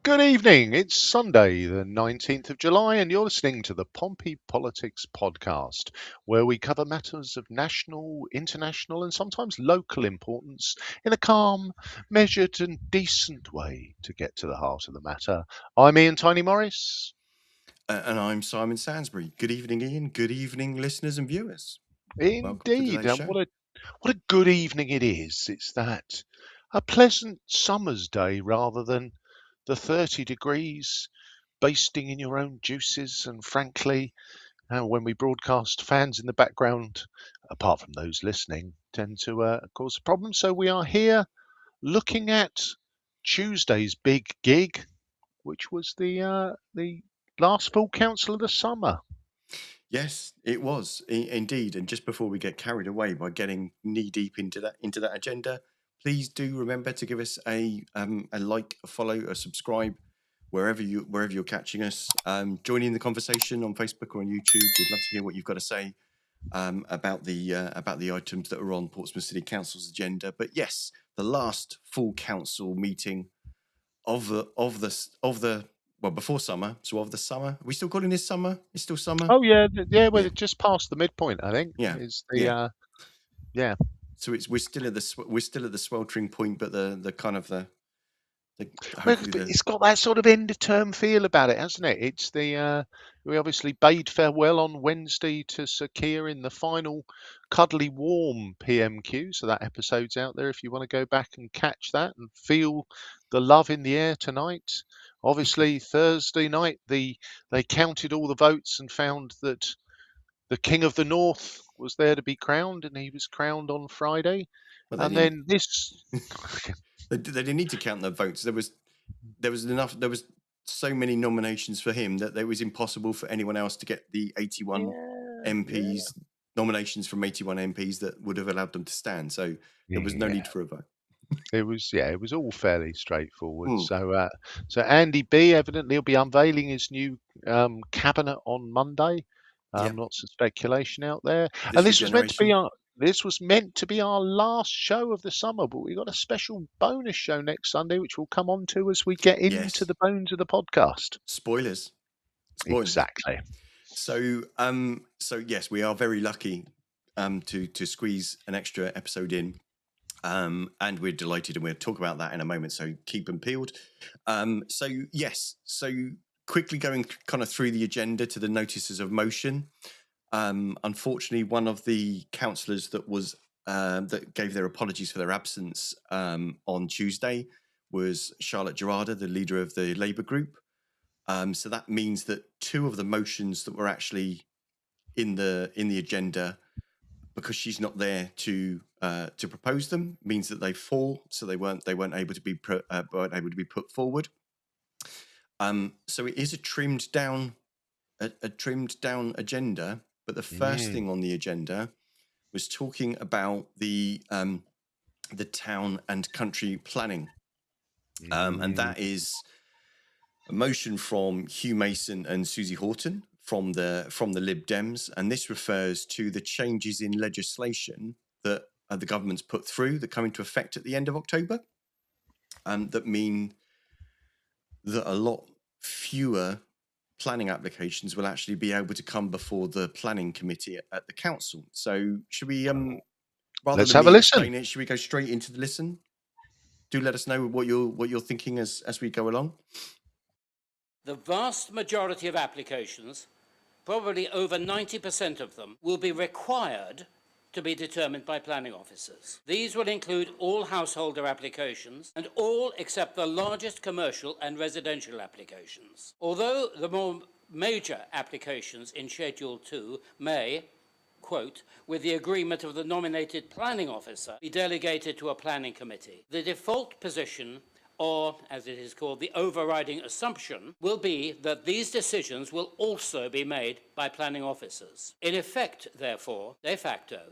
Good evening. It's Sunday, the 19th of July, and you're listening to the Pompey Politics Podcast, where we cover matters of national, international, and sometimes local importance in a calm, measured, and decent way to get to the heart of the matter. I'm Ian Tiny Morris. And I'm Simon Sansbury. Good evening, Ian. Good evening, listeners and viewers. Welcome to Indeed, today's and show. what a good evening it is. It's that a pleasant summer's day rather than the 30 degrees basting in your own juices. And frankly, when we broadcast, fans in the background, apart from those listening, tend to cause a problem. So we are here looking at Tuesday's big gig, which was the last full council of the summer. Yes, it was indeed. And just before we get carried away by getting knee deep into that agenda, please do remember to give us a like, a follow, a subscribe, wherever you're catching us. Joining the conversation on Facebook or on YouTube. We'd love to hear what you've got to say about the items that are on Portsmouth City Council's agenda. But yes, the last full council meeting of the well, before summer. So of the summer, are we still calling this summer? It's still summer. Oh yeah, yeah. Well, Yeah, it just past the midpoint, I think. yeah, Is yeah. the yeah. So we're still at the sweltering point, but the kind of the Well, hopefully but the it's got that sort of end of term feel about it, hasn't it? It's the we obviously bade farewell on Wednesday to Sir Keir in the final cuddly warm PMQ. So that episode's out there if you want to go back and catch that and feel the love in the air tonight. Obviously Thursday night they counted all the votes and found that the King of the North was there to be crowned, and he was crowned on Friday. well, And then this they didn't need to count the votes. There was enough. There was so many nominations for him that it was impossible for anyone else to get the 81 yeah, yeah. MPs nominations from 81 MPs that would have allowed them to stand. So there was no Yeah, need for a vote. it was all fairly straightforward. Hmm. So Andy B evidently will be unveiling his new cabinet on Monday. Yeah, Lots of speculation out there, and this regeneration. this was meant to be our last show of the summer, but we got a special bonus show next Sunday, which we'll come on to as we get into Yes, the bones of the podcast. spoilers. Exactly. So yes, we are very lucky to squeeze an extra episode in. And we're delighted, and we'll talk about that in a moment. So keep them peeled. So quickly going kind of through the agenda to the notices of motion. Unfortunately, one of the councillors that gave their apologies for their absence on Tuesday was Charlotte Gerada, the leader of the Labour group. So that means that two of the motions that were actually in the agenda, because she's not there to propose them, means that they fall. So they weren't able to be put forward. So it is a trimmed down agenda. But the first thing on the agenda was talking about the town and country planning, and that is a motion from Hugh Mason and Suzy Horton from the Lib Dems, and this refers to the changes in legislation that the government's put through that come into effect at the end of October, that mean that a lot fewer planning applications will actually be able to come before the planning committee at the council. So should we, rather Let's than have a me listen. explain it, should we go straight into the listen? Do let us know what you're thinking as we go along. The vast majority of applications, probably over 90% of them, will be required to be determined by planning officers. These will include all householder applications and all except the largest commercial and residential applications. Although the more major applications in Schedule 2 may, quote, with the agreement of the nominated planning officer, be delegated to a planning committee, the default position, or, as it is called, the overriding assumption, will be that these decisions will also be made by planning officers. In effect, therefore, de facto,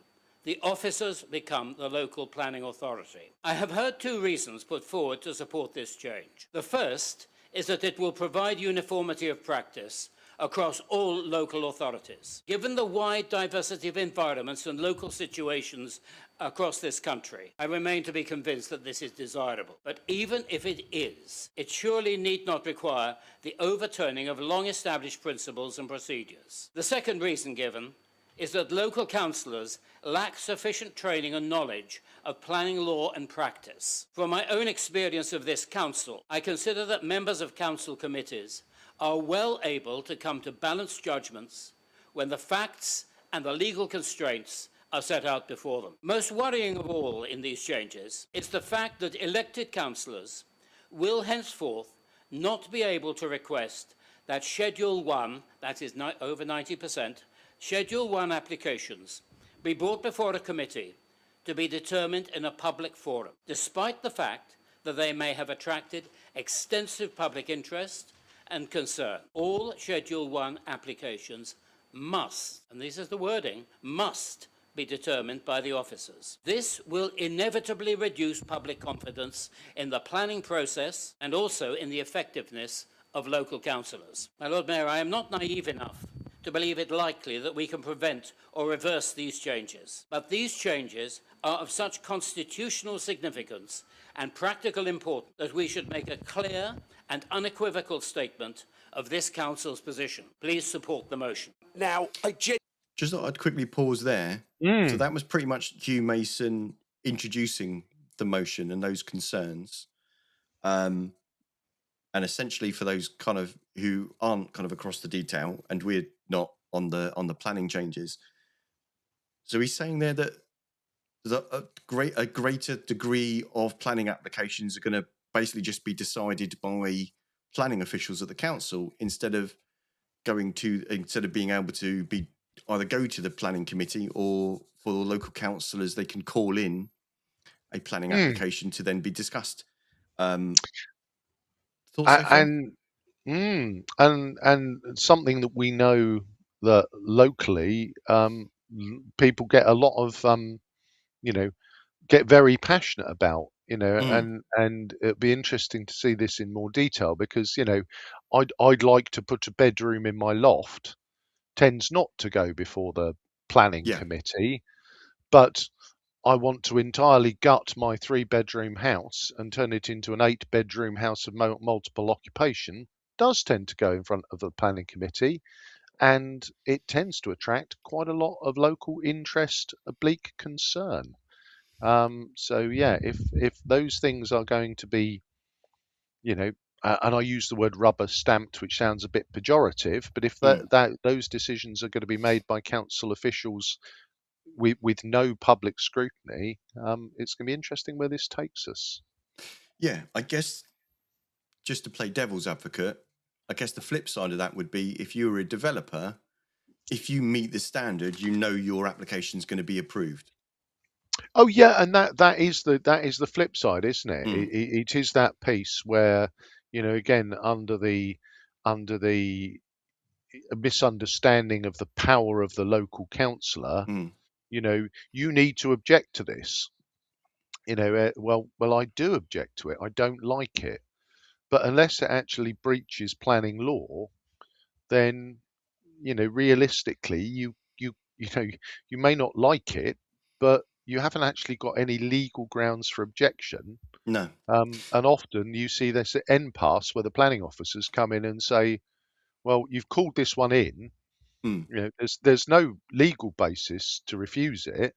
the officers become the local planning authority. I have heard two reasons put forward to support this change. The first is that it will provide uniformity of practice across all local authorities. Given the wide diversity of environments and local situations across this country, I remain to be convinced that this is desirable. But even if it is, it surely need not require the overturning of long-established principles and procedures. The second reason given is that local councillors lack sufficient training and knowledge of planning law and practice. From my own experience of this council, I consider that members of council committees are well able to come to balanced judgments when the facts and the legal constraints are set out before them. Most worrying of all in these changes is the fact that elected councillors will henceforth not be able to request that Schedule 1, that is over 90%, Schedule 1 applications be brought before a committee to be determined in a public forum, despite the fact that they may have attracted extensive public interest and concern. All Schedule 1 applications must, and this is the wording, must be determined by the officers. This will inevitably reduce public confidence in the planning process and also in the effectiveness of local councillors. My Lord Mayor, I am not naive enough to believe it likely that we can prevent or reverse these changes. But these changes are of such constitutional significance and practical importance that we should make a clear and unequivocal statement of this council's position. Please support the motion. Now, Just thought I'd quickly pause there. So that was pretty much Hugh Mason introducing the motion and those concerns. And essentially for those kind of who aren't kind of across the detail, and we're not on the planning changes. So he's saying there that a greater degree of planning applications are going to basically just be decided by planning officials at the council instead of being able to be either go to the planning committee, or for the local councillors, they can call in a planning application to then be discussed. Thoughts so far? And something that we know that locally, people get a lot of, get very passionate about, and it'd be interesting to see this in more detail because, I'd like to put a bedroom in my loft, tends not to go before the planning committee, but I want to entirely gut my 3-bedroom house and turn it into an 8-bedroom house of multiple occupation, does tend to go in front of the planning committee, and it tends to attract quite a lot of local interest, oblique concern. So yeah, if those things are going to be, and I use the word rubber stamped, which sounds a bit pejorative, but if those decisions are going to be made by council officials with no public scrutiny, it's going to be interesting where this takes us. Yeah, I guess just to play devil's advocate, I guess the flip side of that would be if you were a developer, if you meet the standard, your application is going to be approved. Oh yeah, and that is the flip side, isn't it? It is that piece where, again, under the misunderstanding of the power of the local councillor, you need to object to this. Well, I do object to it. I don't like it. But unless it actually breaches planning law, then, realistically, you may not like it, but you haven't actually got any legal grounds for objection. No. And often you see this at impasse where the planning officers come in and say, well, you've called this one in. There's no legal basis to refuse it.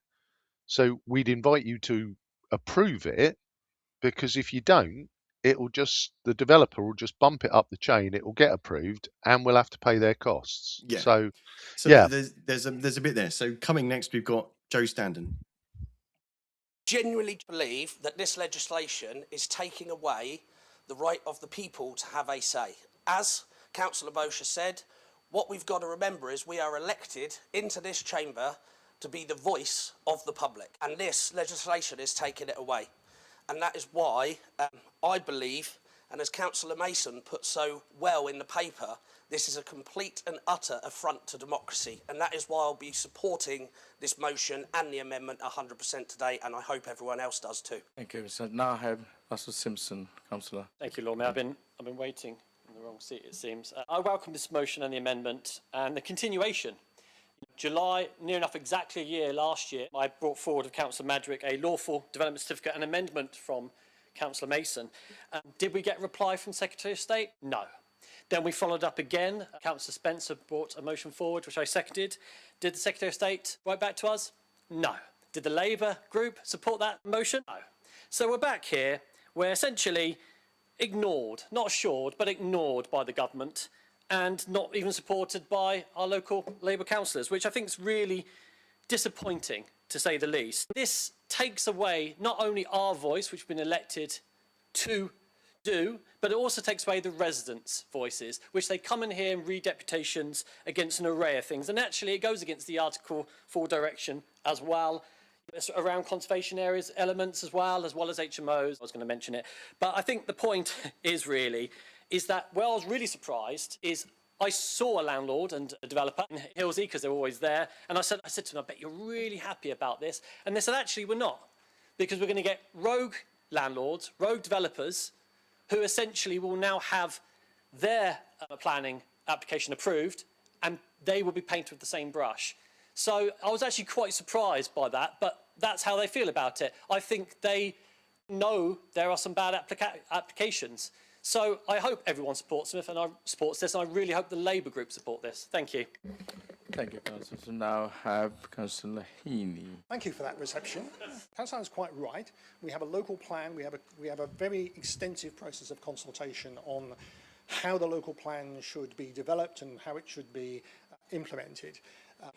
So we'd invite you to approve it, because if you don't, the developer will just bump it up the chain. It will get approved, and we'll have to pay their costs. Yeah. So yeah, there's a bit there. So coming next, we've got Joe Standen. Genuinely believe that this legislation is taking away the right of the people to have a say. As Councillor Bosher said, what we've got to remember is we are elected into this chamber to be the voice of the public, and this legislation is taking it away. And that is why I believe, and as Councillor Mason put so well in the paper, this is a complete and utter affront to democracy. And that is why I'll be supporting this motion and the amendment 100% today, and I hope everyone else does too. Thank you. So now I have Russell Simpson, Councillor. Thank you, Lord Mayor. I've been waiting the wrong seat, it seems. I welcome this motion and the amendment and the continuation. July, near enough exactly a year last year, I brought forward with Councillor Madrick a lawful development certificate and amendment from Councillor Mason. Did we get a reply from Secretary of State? No. Then we followed up again. Councillor Spencer brought a motion forward, which I seconded. Did the Secretary of State write back to us? No. Did the Labour group support that motion? No. So we're back here. We're essentially ignored, not assured, but ignored by the government, and not even supported by our local Labour councillors, which I think is really disappointing, to say the least. This takes away not only our voice, which we've been elected to do, but it also takes away the residents' voices, which they come in here and read deputations against an array of things. And actually, it goes against the Article 4 direction as well, around conservation areas elements as well as HMOs. I was going to mention it. But I think the point is that where I was really surprised is I saw a landlord and a developer in Hillsey, because they're always there, and I said to them, I bet you're really happy about this. And they said, actually, we're not, because we're going to get rogue landlords, rogue developers, who essentially will now have their planning application approved, and they will be painted with the same brush. So I was actually quite surprised by that, but that's how they feel about it. I think they know there are some bad applications. So I hope everyone supports this, and I really hope the Labour group support this. Thank you. Thank you, Councillor. So now have Councillor Heaney. Thank you for that reception. Councillor is quite right. We have a local plan. We have a very extensive process of consultation on how the local plan should be developed and how it should be implemented.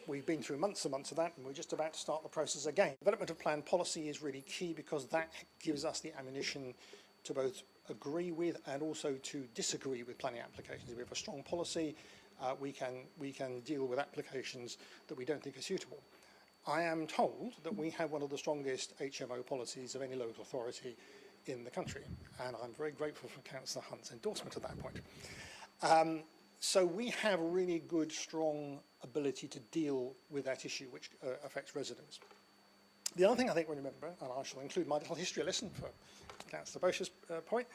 We've been through months and months of that, and we're just about to start the process again. Development of plan policy is really key, because that gives us the ammunition to both agree with and also to disagree with planning applications. If we have a strong policy, we can deal with applications that we don't think are suitable. I am told that we have one of the strongest HMO policies of any local authority in the country, and I'm very grateful for Councillor Hunt's endorsement at that point. So we have a really good, strong ability to deal with that issue, which affects residents. The other thing I think we remember, and I shall include my little history lesson for Councillor Bosher's point,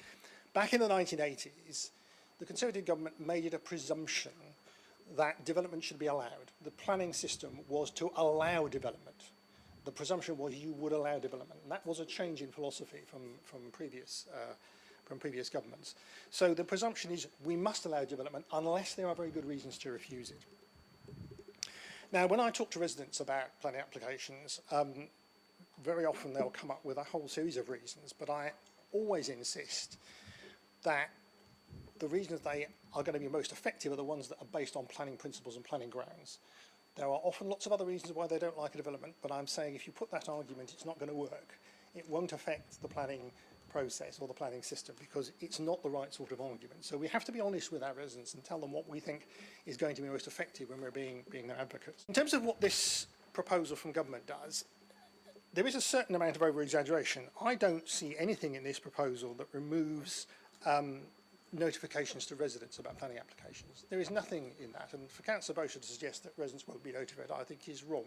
back in the 1980s, the Conservative government made it a presumption that development should be allowed. The planning system was to allow development. The presumption was you would allow development, and that was a change in philosophy from previous governments. So the presumption is we must allow development unless there are very good reasons to refuse it. Now, when I talk to residents about planning applications, very often they'll come up with a whole series of reasons, but I always insist that the reasons they are going to be most effective are the ones that are based on planning principles and planning grounds. There are often lots of other reasons why they don't like a development, but I'm saying if you put that argument, it's not going to work. It won't affect the planning process or the planning system, because it's not the right sort of argument. So we have to be honest with our residents and tell them what we think is going to be most effective when we're being their advocates. In terms of what this proposal from government does, there is a certain amount of over-exaggeration. I don't see anything in this proposal that removes notifications to residents about planning applications. There is nothing in that, and for Councillor Bosher to suggest that residents won't be notified, I think is wrong.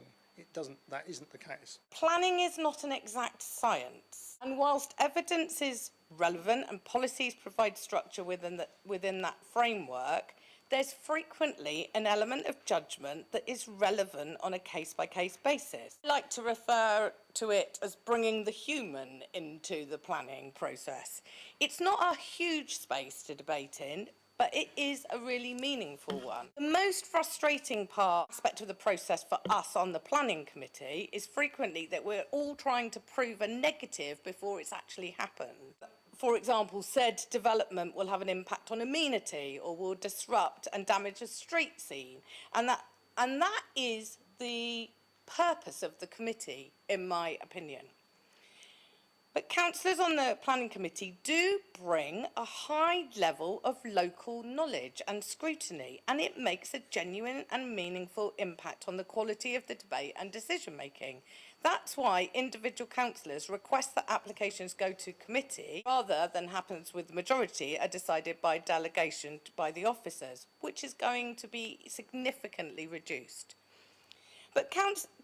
That isn't the case. Planning is not an exact science, and whilst evidence is relevant and policies provide structure within that framework, there's frequently an element of judgment that is relevant on a case-by-case basis. I like to refer to it as bringing the human into the planning process. It's not a huge space to debate in, but it is a really meaningful one. The most frustrating aspect of the process for us on the planning committee is frequently that we're all trying to prove a negative before it's actually happened. For example, said development will have an impact on amenity or will disrupt and damage a street scene. And that is the purpose of the committee, in my opinion. But councillors on the planning committee do bring a high level of local knowledge and scrutiny, and it makes a genuine and meaningful impact on the quality of the debate and decision making. That's why individual councillors request that applications go to committee rather than happens with the majority are decided by delegation by the officers, which is going to be significantly reduced. But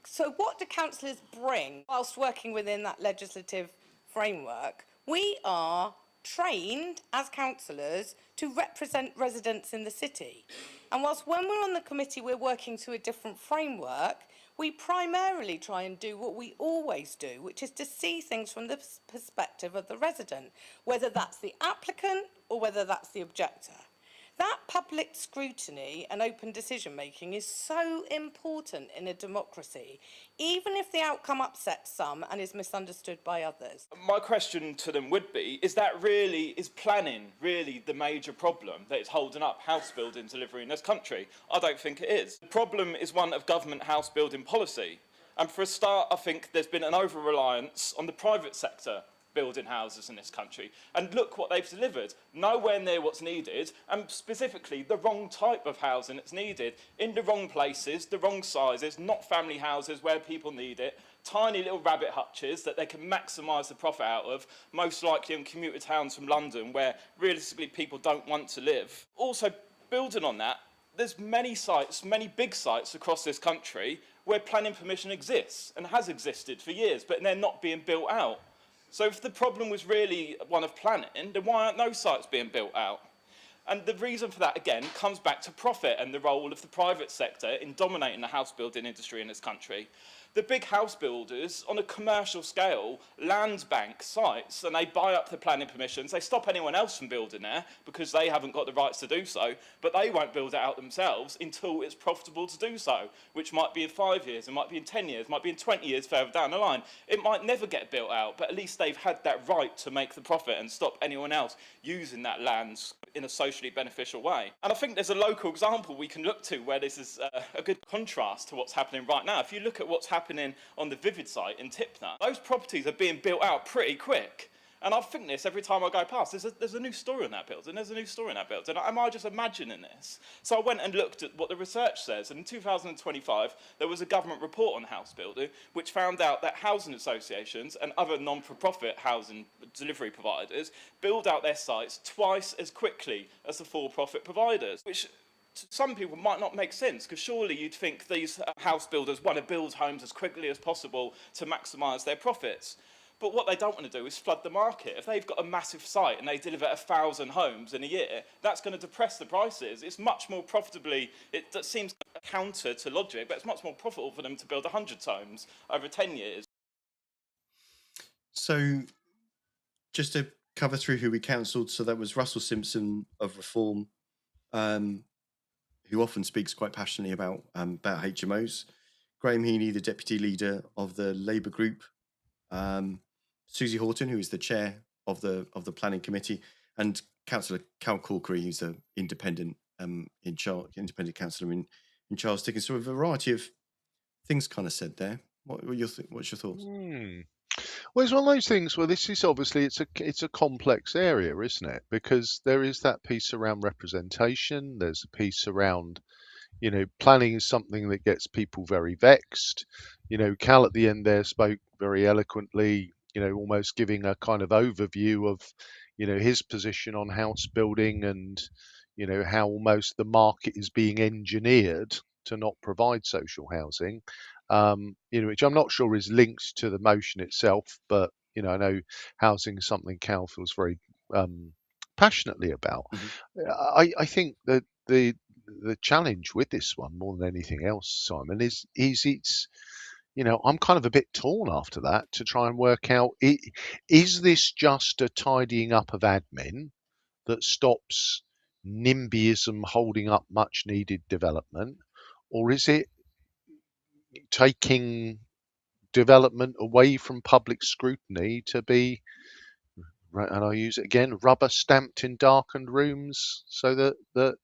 so what do councillors bring whilst working within that legislative framework? We are trained as councillors to represent residents in the city. And whilst when we're on the committee we're working to a different framework, we primarily try and do what we always do, which is to see things from the perspective of the resident, whether that's the applicant or whether that's the objector. That public scrutiny and open decision-making is so important in a democracy, even if the outcome upsets some and is misunderstood by others. My question to them would be, is planning really the major problem that is holding up house building delivery in this country? I don't think it is. The problem is one of government house building policy. And for a start, I think there's been an over-reliance on the private sector building houses in this country. And look what they've delivered. Nowhere near what's needed, and specifically the wrong type of housing that's needed, in the wrong places, the wrong sizes, not family houses where people need it, tiny little rabbit hutches that they can maximise the profit out of, most likely in commuter towns from London where realistically people don't want to live. Also, building on that, there's many sites, many big sites across this country where planning permission exists and has existed for years, but they're not being built out. So if the problem was really one of planning, then why aren't those sites being built out? And the reason for that, again, comes back to profit and the role of the private sector in dominating the house building industry in this country. The big house builders, on a commercial scale, land bank sites, and they buy up the planning permissions. They stop anyone else from building there because they haven't got the rights to do so, but they won't build it out themselves until it's profitable to do so, which might be in 5 years, it might be in 10 years, it might be in 20 years further down the line. It might never get built out, but at least they've had that right to make the profit and stop anyone else using that land in a socially beneficial way. And I think there's a local example we can look to where this is a good contrast to what's happening right now. If you look at what's happening on the Vivid site in Tipner, those properties are being built out pretty quick. And I think this every time I go past. There's a new story on that building. There's a new story on that building. Am I just imagining this? So I went and looked at what the research says. And in 2025, there was a government report on house building which found out that housing associations and other non-for-profit housing delivery providers build out their sites twice as quickly as the for-profit providers, which to some people might not make sense, because surely you'd think these house builders want to build homes as quickly as possible to maximise their profits. But what they don't want to do is flood the market. If they've got a massive site and they deliver 1,000 homes in a year, that's going to depress the prices. It's much more profitably, that seems counter to logic, but it's much more profitable for them to build 100 homes over 10 years. So just to cover through who we counselled, so that was Russell Simpson of Reform, who often speaks quite passionately about HMOs, Graham Heaney, the deputy leader of the Labour group, Suzy Horton, who is the chair of the planning committee, and Councillor Cal Corkery, who's the independent independent councillor in Charles Dickens. So a variety of things kind of said there. What's your thoughts? Well, it's one of those things where this is obviously it's a complex area, isn't it? Because there is that piece around representation. There's a piece around, planning is something that gets people very vexed. Cal at the end there spoke very eloquently, almost giving a kind of overview of, his position on house building and, how almost the market is being engineered to not provide social housing. Which I'm not sure is linked to the motion itself, but I know housing is something Cal feels very passionately about. I think that the challenge with this one, more than anything else, Simon, is it's I'm kind of a bit torn after that to try and work out, is this just a tidying up of admin that stops NIMBYism holding up much needed development, or is it taking development away from public scrutiny to be, and I'll use it again, rubber stamped in darkened rooms so that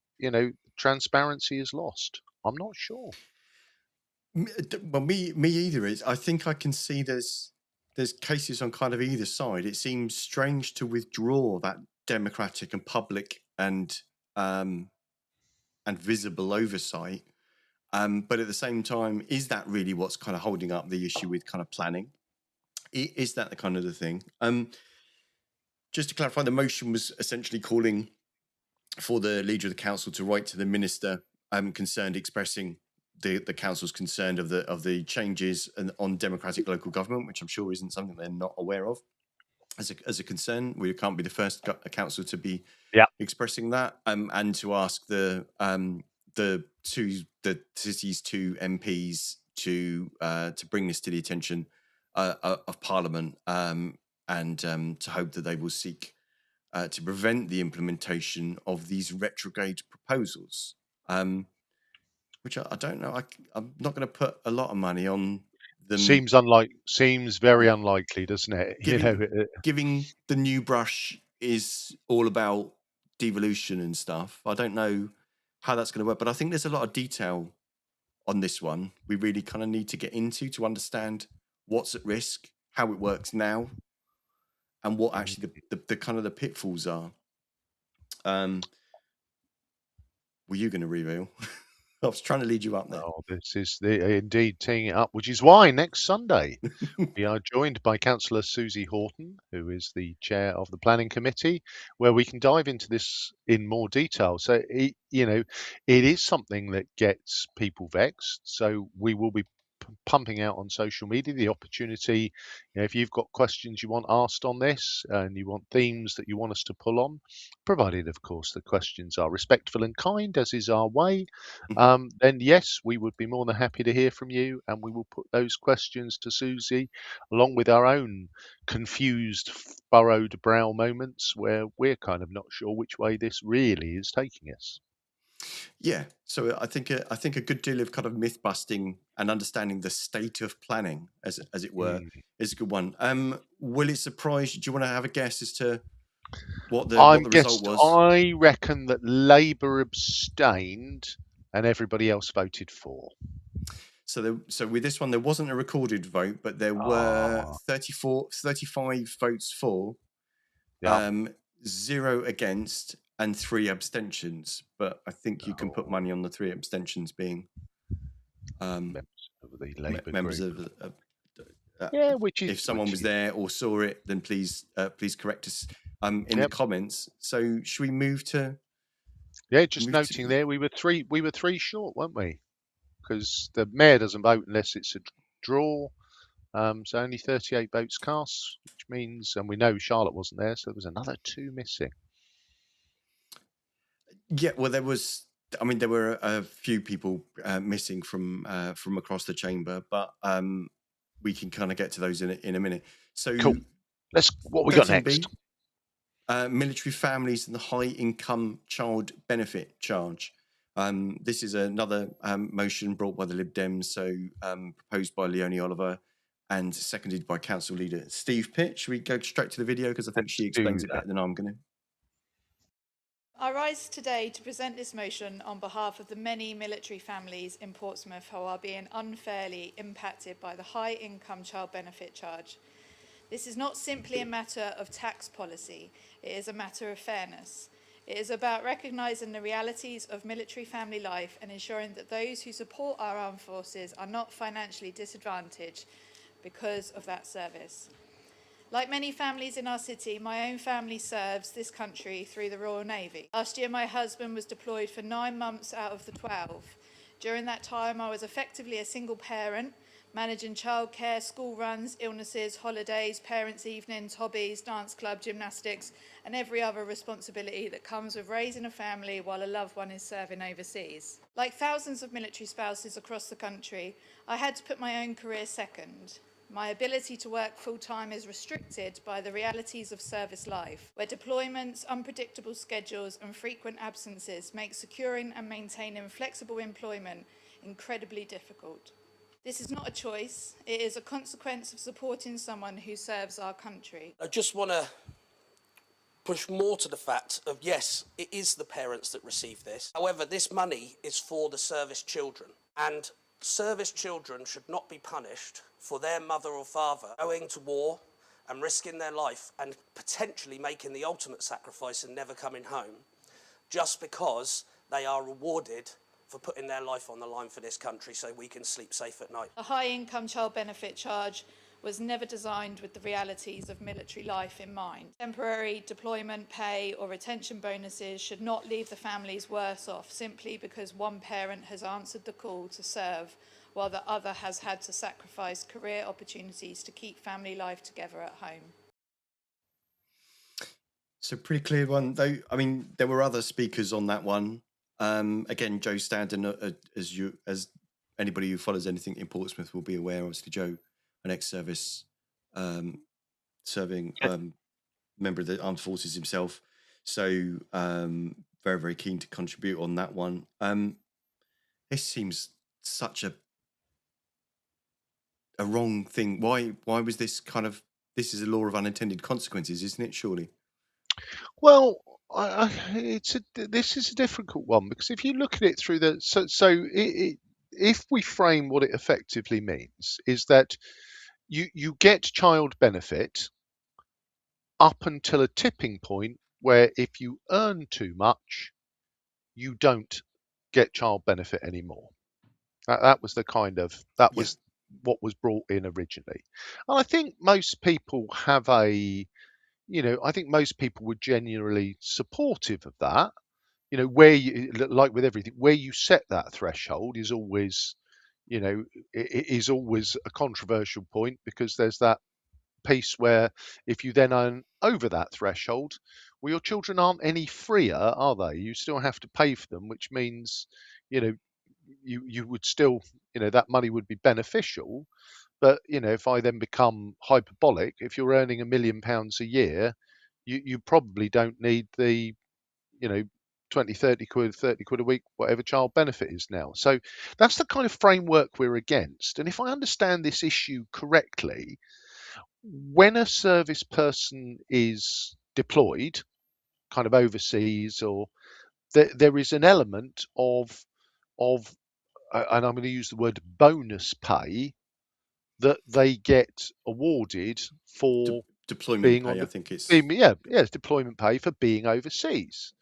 transparency is lost? I'm not sure. Well, me either. I think I can see there's cases on kind of either side. It seems strange to withdraw that democratic and public and visible oversight. But at the same time, is that really what's kind of holding up the issue with kind of planning? Is that the kind of the thing? Just to clarify, the motion was essentially calling for the leader of the council to write to the minister concerned, expressing the council's concern of the changes on democratic local government, which I'm sure isn't something they're not aware of. as a concern. We can't be the first council to be expressing that, and to ask the city's two MPs to bring this to the attention of Parliament, and to hope that they will seek to prevent the implementation of these retrograde proposals. Which I don't know. I'm not going to put a lot of money on them. Seems very unlikely, doesn't it? Giving the new brush is all about devolution and stuff. I don't know how that's going to work, but I think there's a lot of detail on this one we really kind of need to get into to understand what's at risk, how it works now, and what actually the kind of the pitfalls are. Were you going to reveal? I was trying to lead you up there. Oh, this is indeed teeing it up, which is why next Sunday we are joined by Councillor Suzy Horton, who is the chair of the Planning Committee, where we can dive into this in more detail. So, it is something that gets people vexed. So we will be pumping out on social media the opportunity. If you've got questions you want asked on this and you want themes that you want us to pull on, provided of course the questions are respectful and kind, as is our way, then yes, we would be more than happy to hear from you, and we will put those questions to Suzy along with our own confused, furrowed brow moments where we're kind of not sure which way this really is taking us. Yeah, so I think a good deal of kind of myth busting and understanding the state of planning, as it were, is a good one. Will it surprise you? Do you want to have a guess as to what the result was? I reckon that Labour abstained and everybody else voted for. So with this one, there wasn't a recorded vote, but there were 35 votes for, 0 against, and 3 abstentions. But I think you can put money on the 3 abstentions being members of the Labour members group. Which is, if someone was there or saw it, then please correct us in the comments. So should we move to? Yeah, just noting there, we were three short, weren't we? Because the mayor doesn't vote unless it's a draw. So only 38 votes cast, which means, and we know Charlotte wasn't there, so there was another 2 missing. Yeah, well, there were a few people missing from across the chamber, but we can kind of get to those in a minute. So cool. What we got next? Military families and the high income child benefit charge. This is another motion brought by the Lib Dems, so proposed by Leonie Oliver and seconded by Council Leader Steve Pitt. Should we go straight to the video, because I think she explains it better than I'm going to? I rise today to present this motion on behalf of the many military families in Portsmouth who are being unfairly impacted by the high income child benefit charge. This is not simply a matter of tax policy, it is a matter of fairness. It is about recognising the realities of military family life and ensuring that those who support our armed forces are not financially disadvantaged because of that service. Like many families in our city, my own family serves this country through the Royal Navy. Last year, my husband was deployed for 9 months out of the 12. During that time, I was effectively a single parent, managing childcare, school runs, illnesses, holidays, parents' evenings, hobbies, dance club, gymnastics, and every other responsibility that comes with raising a family while a loved one is serving overseas. Like thousands of military spouses across the country, I had to put my own career second. My ability to work full-time is restricted by the realities of service life, where deployments, unpredictable schedules, and frequent absences make securing and maintaining flexible employment incredibly difficult. This is not a choice, it is a consequence of supporting someone who serves our country. I just want to push more to the fact of, yes, it is the parents that receive this. However, this money is for the service children, and service children should not be punished for their mother or father going to war and risking their life and potentially making the ultimate sacrifice and never coming home just because they are rewarded for putting their life on the line for this country so we can sleep safe at night. A high-income child benefit charge was never designed with the realities of military life in mind. Temporary deployment pay or retention bonuses should not leave the families worse off simply because one parent has answered the call to serve while the other has had to sacrifice career opportunities to keep family life together at home. So pretty clear one, though. I mean, there were other speakers on that one. Again, Joe Standen, as anybody who follows anything in Portsmouth will be aware. Obviously, Joe, an ex-service serving member of the armed forces himself, so very, very keen to contribute on that one. This seems such a wrong thing. Why was this kind of? This is a law of unintended consequences, isn't it? Surely. Well, this is a difficult one, because if you look at it through if we frame what it effectively means, is that you get child benefit up until a tipping point where if you earn too much, you don't get child benefit anymore. That was was what was brought in originally. And I think most people I think most people were genuinely supportive of that. Where you, like with everything, where you set that threshold is always, it is always a controversial point, because there's that piece where if you then earn over that threshold, well, your children aren't any freer, are they? You still have to pay for them, which means, you know, you would still, that money would be beneficial. But, if I then become hyperbolic, if you're earning £1 million a year, you probably don't need the, you know, 20, 30 quid, 30 quid a week, whatever child benefit is now. So that's the kind of framework we're against. And if I understand this issue correctly, when a service person is deployed, kind of overseas, or there is an element of and I'm going to use the word bonus pay, that they get awarded for deployment being pay. on I the think it's it's deployment pay for being overseas.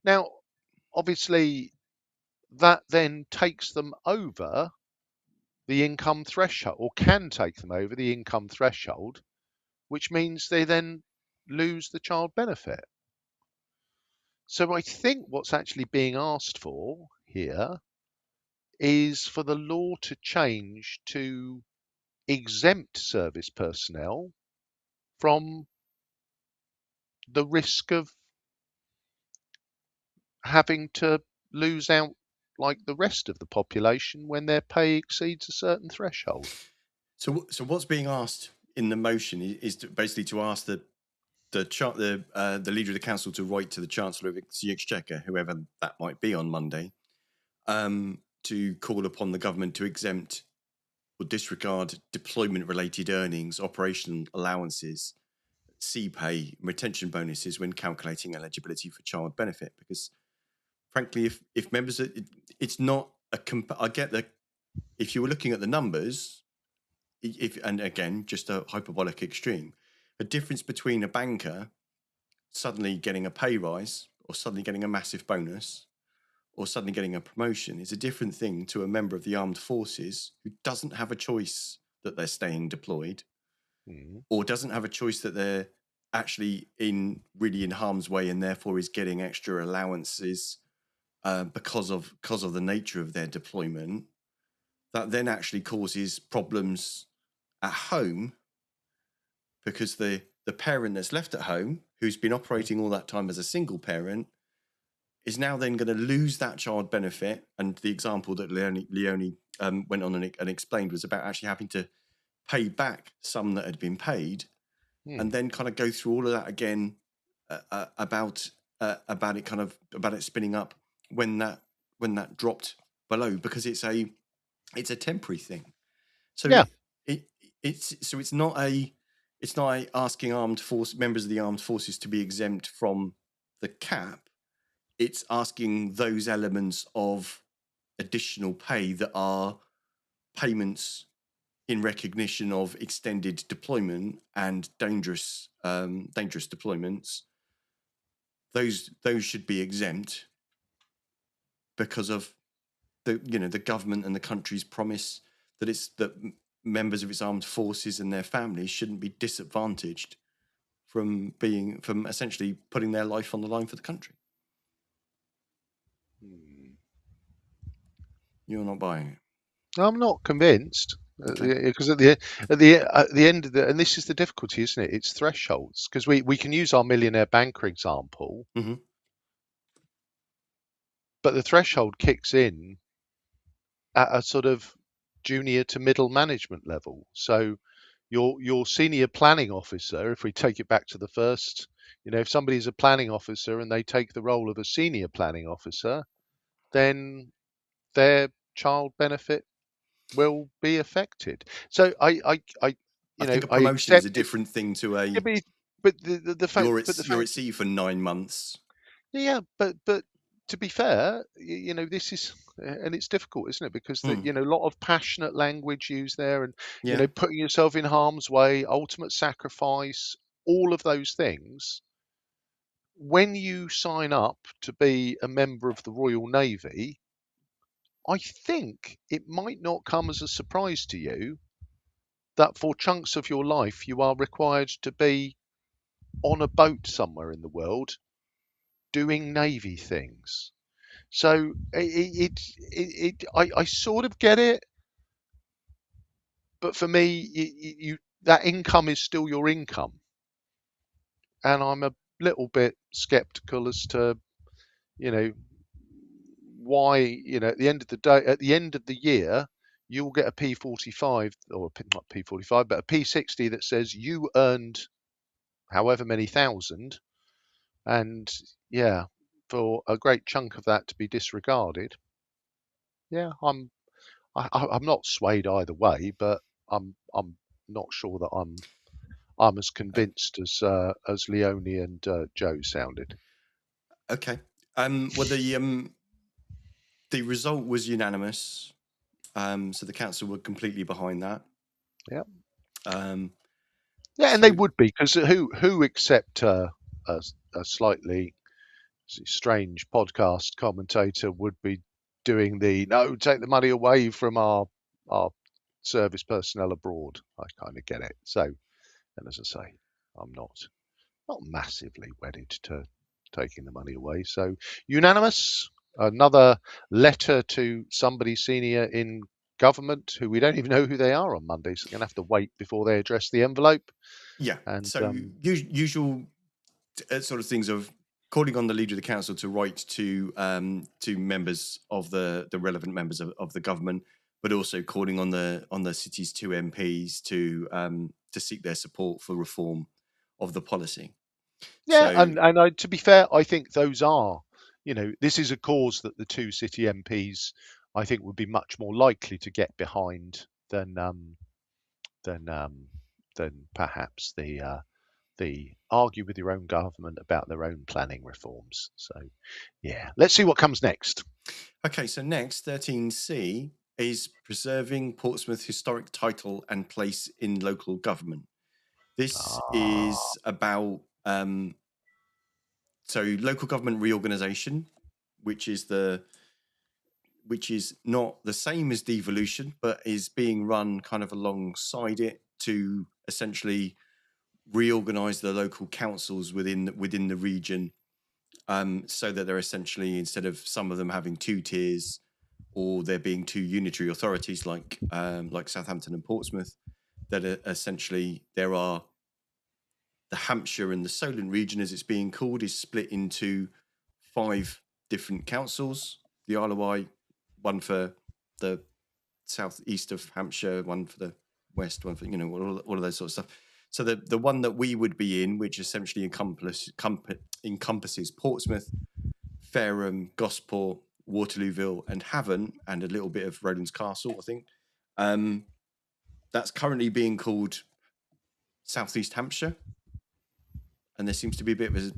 Now, obviously, that then takes them over the income threshold, or can take them over the income threshold, which means they then lose the child benefit. So I think what's actually being asked for here is for the law to change to exempt service personnel from the risk of having to lose out like the rest of the population when their pay exceeds a certain threshold. So what's being asked in the motion is basically to ask the leader of the council to write to the Chancellor of the Exchequer, whoever that might be, on Monday, to call upon the government to exempt or disregard deployment-related earnings, operational allowances, sea pay, retention bonuses when calculating eligibility for child benefit. Because, frankly, if members, it's not a. I get that if you were looking at the numbers, and again, just a hyperbolic extreme, a difference between a banker suddenly getting a pay rise, or suddenly getting a massive bonus, or suddenly getting a promotion is a different thing to a member of the armed forces who doesn't have a choice that they're staying deployed, or doesn't have a choice that they're actually really in harm's way, and therefore is getting extra allowances because of the nature of their deployment. That then actually causes problems at home, because the parent that's left at home, who's been operating all that time as a single parent, is now then going to lose that child benefit. And the example that Leonie went on and explained was about actually having to pay back some that had been paid, and then kind of go through all of that again about it spinning up when that dropped below, because it's a temporary thing. So it's not asking members of the armed forces to be exempt from the cap. It's asking those elements of additional pay that are payments in recognition of extended deployment and dangerous deployments. Those should be exempt because of the government and the country's promise that members of its armed forces and their families shouldn't be disadvantaged from essentially putting their life on the line for the country. You're not buying it? I'm not convinced. Because at the end of the, and this is the difficulty, isn't it? It's thresholds, because we can use our millionaire banker example, but the threshold kicks in at a sort of junior to middle management level. So your senior planning officer, if we take it back to the first, if somebody's a planning officer and they take the role of a senior planning officer, then their child benefit will be affected. So I think a I promotion is accept a it. different thing to a. Yeah, but the fact, You're at sea for 9 months. yeah, but to be fair, this is, and it's difficult, isn't it? Because a lot of passionate language used there, and putting yourself in harm's way, ultimate sacrifice, all of those things. When you sign up to be a member of the Royal Navy, I think it might not come as a surprise to you that for chunks of your life you are required to be on a boat somewhere in the world doing Navy things. So I sort of get it, but for me, that income is still your income, and I'm a little bit skeptical as to, you know, why, at the end of the day, at the end of the year, you'll get a P45, or not P45, but a P60 that says you earned however many thousand, and yeah, for a great chunk of that to be disregarded. Yeah, I'm not swayed either way, but I'm not sure that I'm as convinced as Leonie and Joe sounded. Okay. Well, the result was unanimous. So the council were completely behind that. Yeah. Yeah, and they would be, because who except a slightly strange podcast commentator would be doing the no, take the money away from our service personnel abroad. I kind of get it. So, and as I say, I'm not massively wedded to taking the money away. So unanimous. Another letter to somebody senior in government who we don't even know who they are on Monday, so we're going to have to wait before they address the envelope. Yeah. And so usual sort of things of calling on the leader of the council to write to members of the relevant members of the government, but also calling on the city's 2 MPs to seek their support for reform of the policy. Yeah, and to be fair, I think those are, this is a cause that the 2 city MPs, I think, would be much more likely to get behind than perhaps the argue with your own government about their own planning reforms. So, yeah, let's see what comes next. Okay, so next, 13C is preserving Portsmouth historic title and place in local government. This is about so local government reorganisation, which is not the same as devolution, but is being run kind of alongside it to essentially reorganise the local councils within the region, so that they're essentially, instead of some of them having 2 tiers, or there being 2 unitary authorities like Southampton and Portsmouth, that essentially there are the Hampshire and the Solent region, as it's being called, is split into 5 different councils. The Isle of Wight, one for the southeast of Hampshire, one for the west, one for all of those sort of stuff. So the one that we would be in, which essentially encompasses Portsmouth, Fareham, Gosport, Waterlooville, and Havant, and a little bit of Rowlands Castle, I think. That's currently being called Southeast Hampshire, and there seems to be a bit of a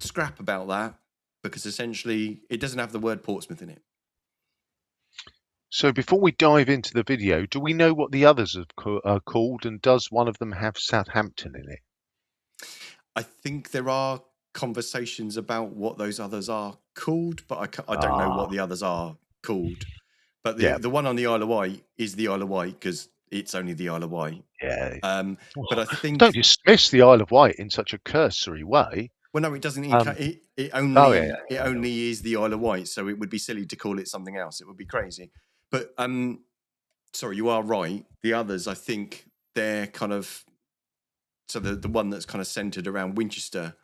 scrap about that, because essentially it doesn't have the word Portsmouth in it. So before we dive into the video, do we know what the others are called, and does one of them have Southampton in it? I think there are conversations about what those others are called, but I don't know what the others are called. But the one on the Isle of Wight is the Isle of Wight because it's only the Isle of Wight. Yeah. But I think don't dismiss the Isle of Wight in such a cursory way. Well, no, it doesn't. It only is the Isle of Wight, so it would be silly to call it something else. It would be crazy. But sorry, you are right. The others, I think they're kind of, so the one that's kind of centred around Winchester,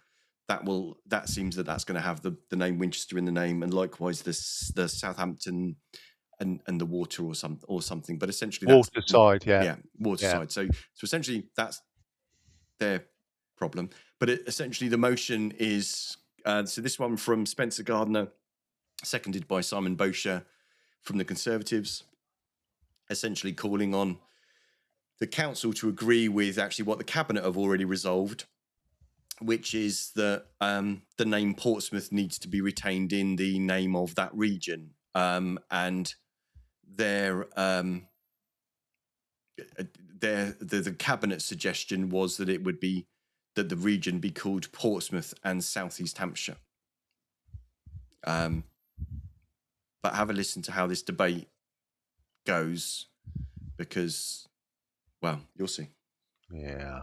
that seems that's going to have the name Winchester in the name, and likewise the Southampton and the water or something. But essentially, Waterside, Waterside. So essentially, that's their problem. But essentially, the motion is so this one from Spencer Gardiner, seconded by Simon Bosher from the Conservatives, essentially calling on the council to agree with actually what the cabinet have already resolved, which is that the name Portsmouth needs to be retained in the name of that region, and the cabinet suggestion was that it would be that the region be called Portsmouth and South East Hampshire. But have a listen to how this debate goes, because, well, you'll see. Yeah.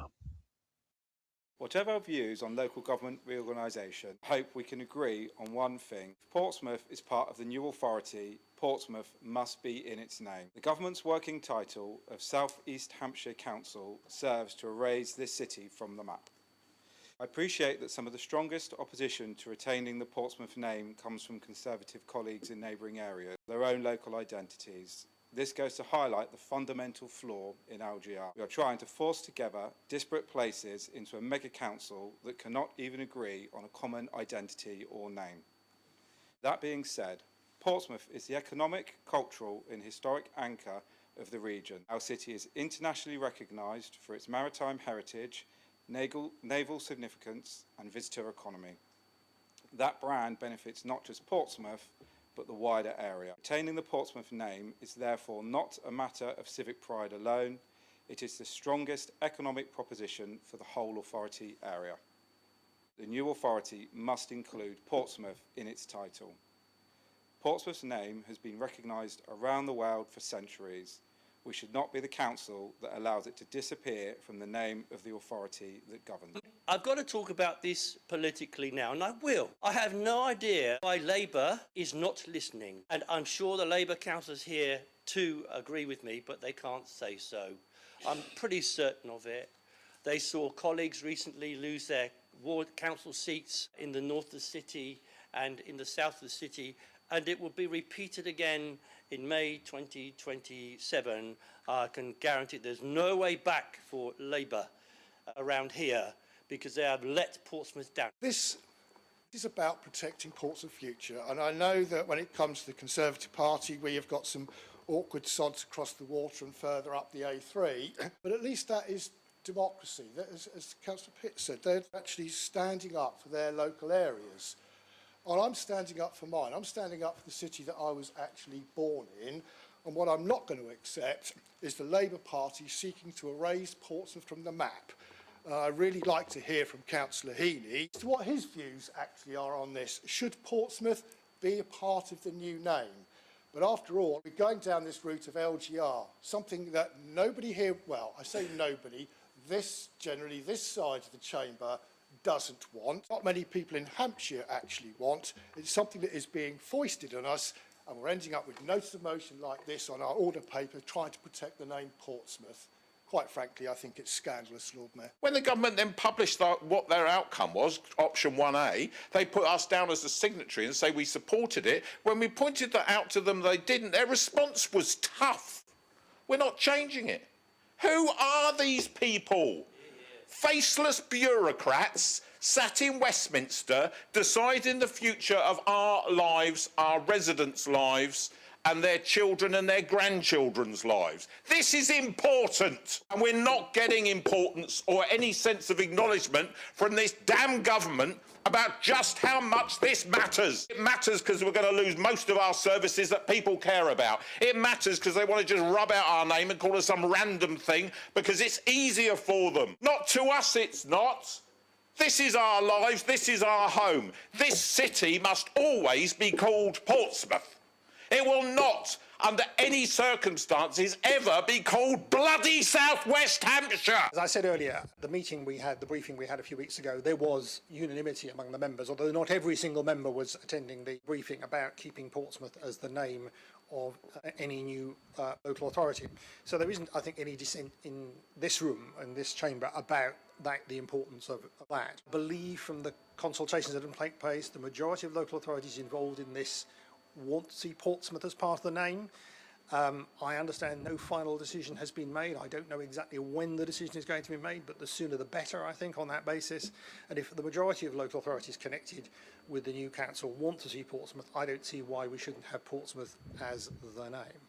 Whatever our views on local government reorganisation, I hope we can agree on one thing. If Portsmouth is part of the new authority, Portsmouth must be in its name. The government's working title of South East Hampshire Council serves to erase this city from the map. I appreciate that some of the strongest opposition to retaining the Portsmouth name comes from Conservative colleagues in neighbouring areas, their own local identities. This goes to highlight the fundamental flaw in LGR. We are trying to force together disparate places into a mega council that cannot even agree on a common identity or name. That being said, Portsmouth is the economic, cultural and historic anchor of the region. Our city is internationally recognised for its maritime heritage, naval significance and visitor economy. That brand benefits not just Portsmouth, but the wider area. Retaining the Portsmouth name is therefore not a matter of civic pride alone. It is the strongest economic proposition for the whole authority area. The new authority must include Portsmouth in its title. Portsmouth's name has been recognised around the world for centuries. We should not be the council that allows it to disappear from the name of the authority that governs. I've got to talk about this politically now, and I will. I have no idea why Labour is not listening, and I'm sure the Labour councillors here too agree with me, but they can't say so. I'm pretty certain of it. They saw colleagues recently lose their ward council seats in the north of the city and in the south of the city, and it will be repeated again in May 2027. I can guarantee there's no way back for Labour around here because they have let Portsmouth down. This is about protecting Portsmouth's future, and I know that when it comes to the Conservative Party, we have got some awkward sods across the water and further up the A3, but at least that is democracy. That, as Councillor Pitt said, they're actually standing up for their local areas. Well, I'm standing up for mine. I'm standing up for the city that I was actually born in. And what I'm not going to accept is the Labour Party seeking to erase Portsmouth from the map. I'd really like to hear from Councillor Heaney as to what his views actually are on this. Should Portsmouth be a part of the new name? But after all, we're going down this route of LGR, something that nobody here, well, I say nobody, this side of the chamber doesn't want. Not many people in Hampshire actually want. It's something that is being foisted on us, and we're ending up with notice of motion like this on our order paper trying to protect the name Portsmouth. Quite frankly, I think it's scandalous, Lord Mayor. When the government then published what their outcome was, option 1A, they put us down as a signatory and say we supported it. When we pointed that out to them, they didn't. Their response was tough. We're not changing it. Who are these people? Faceless bureaucrats sat in Westminster deciding the future of our lives, our residents' lives, and their children and their grandchildren's lives. This is important, and we're not getting importance or any sense of acknowledgement from this damn government about just how much this matters. It matters because we're going to lose most of our services that people care about. It matters because they want to just rub out our name and call us some random thing because it's easier for them. Not to us, it's not. This is our lives, this is our home. This city must always be called Portsmouth. It will not, under any circumstances, ever be called bloody South West Hampshire. As I said earlier, the briefing we had a few weeks ago, there was unanimity among the members, although not every single member was attending the briefing about keeping Portsmouth as the name of any new local authority. So there isn't, I think, any dissent in this room and this chamber about the importance of that. I believe from the consultations that have taken place, the majority of local authorities involved in this want to see Portsmouth as part of the name. I understand no final decision has been made. I don't know exactly when the decision is going to be made, but the sooner the better, I think, on that basis. And if the majority of local authorities connected with the new council want to see Portsmouth, I don't see why we shouldn't have Portsmouth as the name.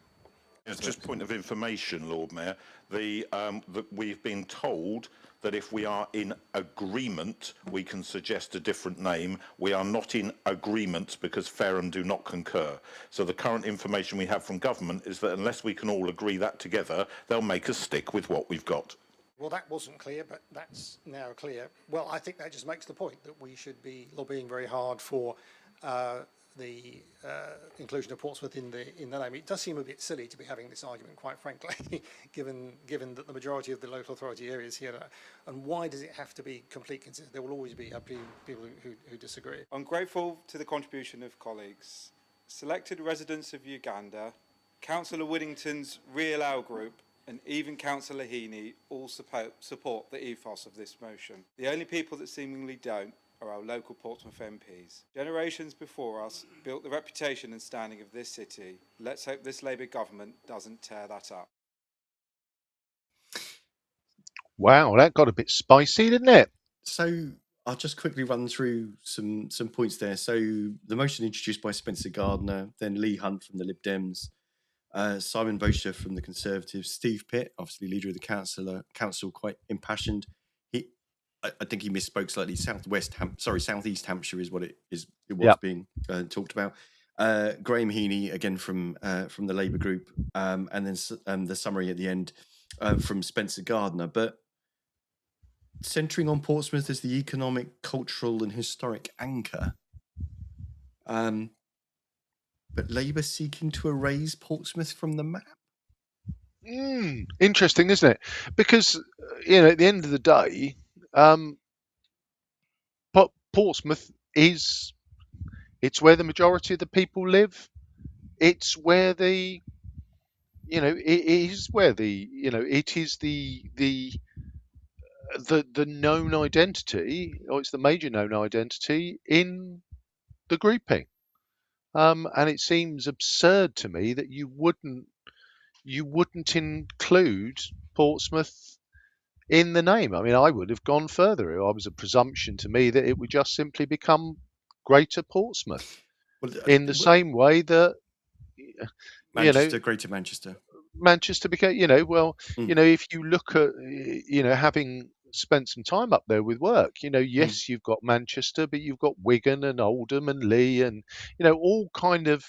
Just point of information, Lord Mayor, that we've been told that if we are in agreement, we can suggest a different name. We are not in agreement because Fareham do not concur. So the current information we have from government is that unless we can all agree that together, they'll make us stick with what we've got. Well, that wasn't clear, but that's now clear. Well, I think that just makes the point that we should be lobbying very hard for the inclusion of Portsmouth in the name. It does seem a bit silly to be having this argument, quite frankly, given that the majority of the local authority areas here are, and why does it have to be complete consistent? There will always be people who disagree. I'm grateful to the contribution of colleagues, selected residents of Uganda, Councillor Whittington's Real Our Group, and even Councillor Heaney all support the ethos of this motion. The only people that seemingly don't are our local Portsmouth MPs. Generations before us built the reputation and standing of this city. Let's hope this Labour government doesn't tear that up. Wow, that got a bit spicy, didn't it? So I'll just quickly run through some points there. So the motion introduced by Spencer Gardiner, then Lee Hunt from the Lib Dems, Simon Bosher from the Conservatives, Steve Pitt, obviously leader of the council, quite impassioned. I think he misspoke slightly. Southeast Hampshire is what it is. It was being talked about. Graham Heaney again from the Labour group, and then the summary at the end from Spencer Gardiner. But centering on Portsmouth as the economic, cultural, and historic anchor. But Labour seeking to erase Portsmouth from the map. Interesting, isn't it? Because at the end of the day. But Portsmouth it's where the majority of the people live. It's where it is the known identity, or it's the major known identity in the grouping. And it seems absurd to me that you wouldn't include Portsmouth in the name. I mean, I would have gone further. It was a presumption to me that it would just simply become Greater Portsmouth, in the same way that Manchester, Greater Manchester became. If you look at having spent some time up there with work, yes, you've got Manchester, but you've got Wigan and Oldham and Lee, and all kind of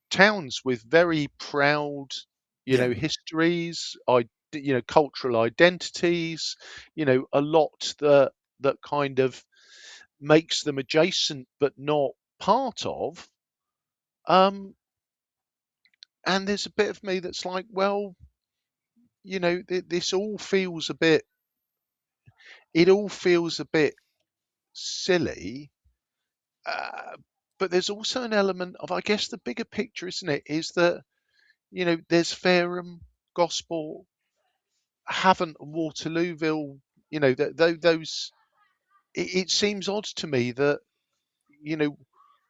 towns with very proud histories, cultural identities, a lot that kind of makes them adjacent but not part of. And there's a bit of me that's like, well, this all feels a bit. It all feels a bit silly. But there's also an element of, I guess, the bigger picture, isn't it? Is that there's Fareham, Gosport, Havant, Waterlooville. Those. It seems odd to me that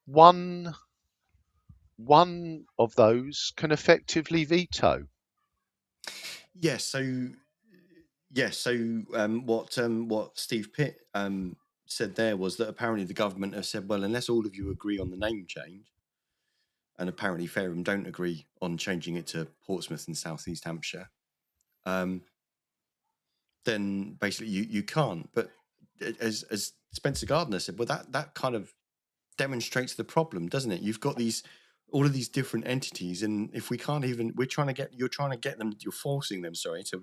one of those can effectively veto. Yes. So what Steve Pitt said there was that apparently the government have said, well, unless all of you agree on the name change, and apparently Fareham don't agree on changing it to Portsmouth in Southeast Hampshire, then basically you can't. But as Spencer Gardiner said, well, that kind of demonstrates the problem, doesn't it? You've got all of these different entities, and if we can't even, you're forcing them, to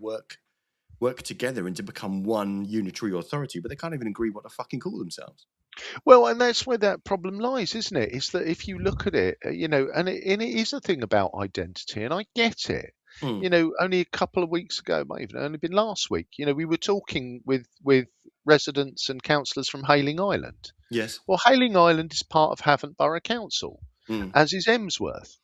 work together and to become one unitary authority, but they can't even agree what to fucking call themselves. Well, and that's where that problem lies, isn't it? Is that if you look at it, and it is a thing about identity, and I get it. Mm. Only a couple of weeks ago, it might even only been last week. We were talking with residents and councillors from Hayling Island. Yes. Well, Hayling Island is part of Havant Borough Council, Mm. as is Emsworth.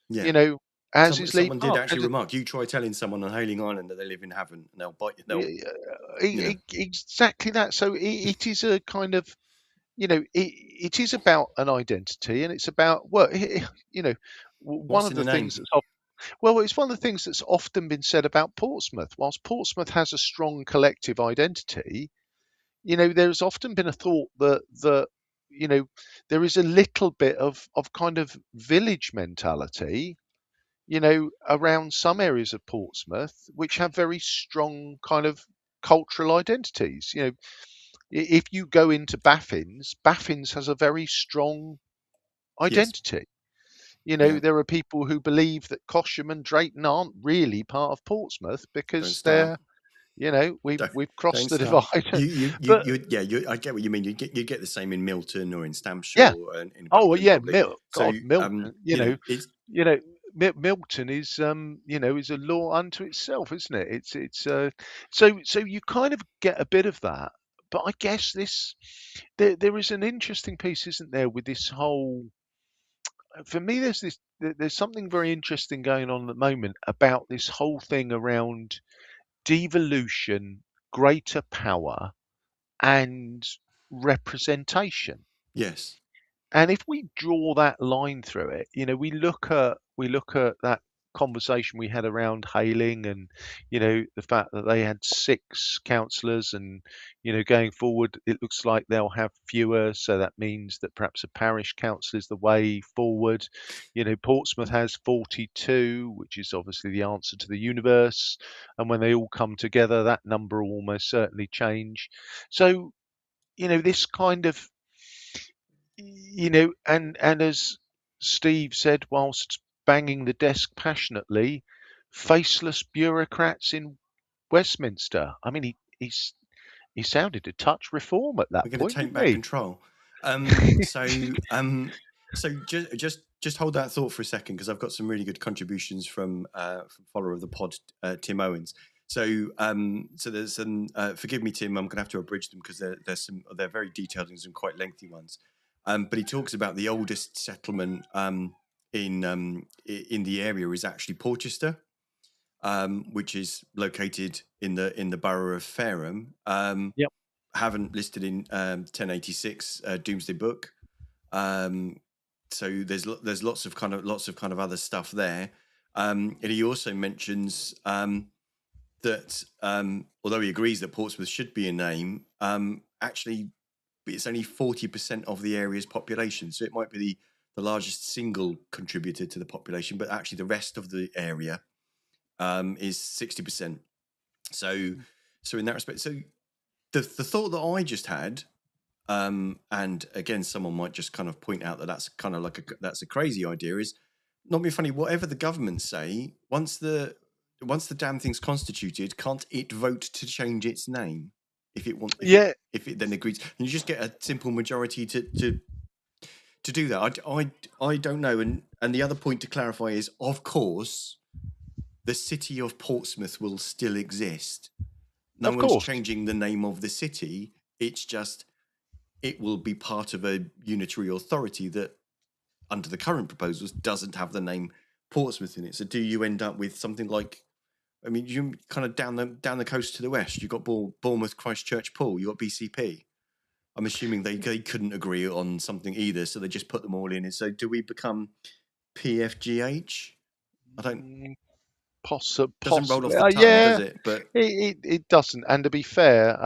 Yeah. As is Lee Someone did Park. actually remark, you try telling someone on Hayling Island that they live in Havant and they'll bite you. Exactly that. So it is a kind of, it is about an identity, and it's about, well, one What's of in the the name? things well, it's one of the things that's often been said about Portsmouth. Whilst Portsmouth has a strong collective identity, there's often been a thought that there is a little bit of kind of village mentality, around some areas of Portsmouth, which have very strong kind of cultural identities. If you go into Baffins has a very strong Yes. identity. Yeah. There are people who believe that Cosham and Drayton aren't really part of Portsmouth Don't because start. we've crossed Don't the start. divide. But I get what you mean. You get the same in Milton or in yeah, Stampshire and in oh well, Buckland yeah, probably. So Milton. it's You know, Milton is a law unto itself, isn't it? So you kind of get a bit of that, but I guess there is an interesting piece, isn't there, with this whole. For me, there's something very interesting going on at the moment about this whole thing around devolution, greater power, and representation. yes. And if we draw that line through it, we look at that conversation we had around Hailing, and the fact that they had 6 councillors, and going forward it looks like they'll have fewer, so that means that perhaps a parish council is the way forward. Portsmouth has 42, which is obviously the answer to the universe, and when they all come together, that number will almost certainly change. So this kind of, and as Steve said whilst banging the desk passionately, faceless bureaucrats in Westminster. I mean, he sounded a touch reform at We're that going to point, take didn't back he? control. So just hold that thought for a second, because I've got some really good contributions from follower of the pod, Tim Owens. So there's some. Forgive me, Tim. I'm going to have to abridge them because they're very detailed and some quite lengthy ones. But he talks about the oldest settlement in the area is actually Porchester, which is located in the borough of Fareham. Yep. Haven't listed in 1086 Doomsday Book. So there's lots of kind of other stuff there. And he also mentions that although he agrees that Portsmouth should be a name, actually it's only 40% of the area's population. So it might be the largest single contributor to the population, but actually the rest of the area is 60%. So in that respect, so the thought that I just had, and again, someone might just kind of point out that that's kind of like that's a crazy idea, is not being funny. Whatever the government say, once the damn thing's constituted, can't it vote to change its name if it wants? If it then agrees, and you just get a simple majority to do that. I don't know. And the other point to clarify is, of course, the city of Portsmouth will still exist. No one's changing the name of the city. It's just it will be part of a unitary authority that, under the current proposals, doesn't have the name Portsmouth in it. So do you end up with something like, I mean, you kind of down the coast to the west, you've got Bournemouth, Christchurch, Poole, you've got BCP. I'm assuming they couldn't agree on something either, so they just put them all in. And so do we become PFGH? I don't... Doesn't roll off the tongue, does it? But it doesn't. And to be fair,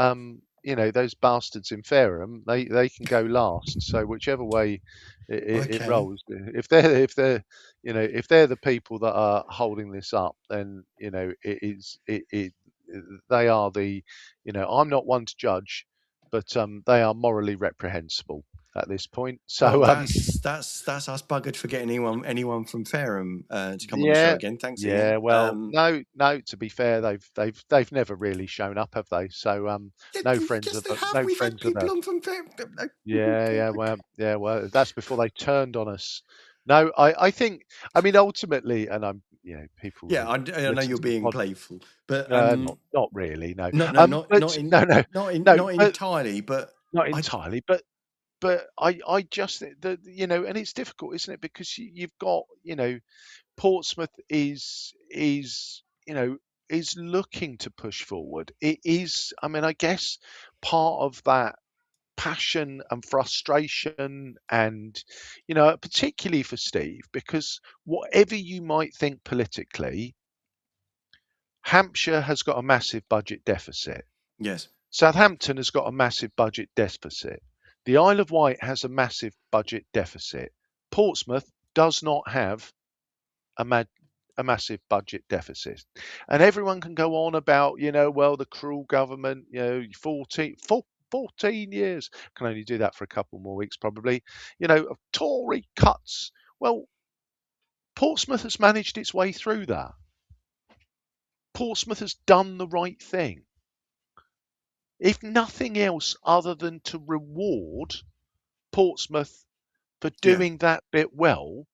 those bastards in Fareham, they can go last. So whichever way it rolls, if they're the people that are holding this up, then they are the, I'm not one to judge, but they are morally reprehensible. at this point. So that's us buggered for getting anyone from Fareham to come on the show again. Thanks, yeah. Ian. Well, no. To be fair, they've never really shown up, have they? So no friends of have. We've had people on from Fareham. Yeah. Well, that's before they turned on us. No, I think. I mean, ultimately, and I'm, people. Yeah, I know you're being playful, but not really. No. not entirely, but not entirely. But I just think that, and it's difficult, isn't it? Because you've got, Portsmouth is looking to push forward. It is, I mean, I guess part of that passion and frustration and, particularly for Steve, because whatever you might think politically, Hampshire has got a massive budget deficit. Yes. Southampton has got a massive budget deficit. The Isle of Wight has a massive budget deficit. Portsmouth does not have a massive budget deficit. And everyone can go on about, well, the cruel government, 14 years, can only do that for a couple more weeks probably, of Tory cuts. Well, Portsmouth has managed its way through that. Portsmouth has done the right thing. If nothing else other than to reward Portsmouth for doing that bit well,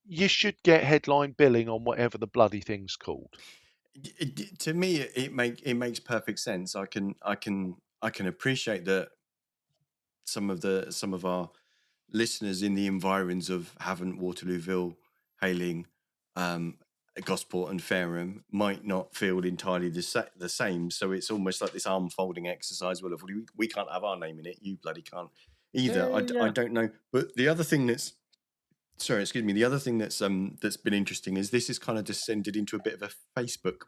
you should get headline billing on whatever the bloody thing's called. To me, it makes perfect sense. I can appreciate that some of our listeners in the environs of Havant, Waterlooville, Hayling, Gosport and Fareham might not feel entirely the same. So it's almost like this arm folding exercise. Well, if we can't have our name in it, you bloody can't either. I don't know. But the other thing that's the other thing that's been interesting is this has kind of descended into a bit of a Facebook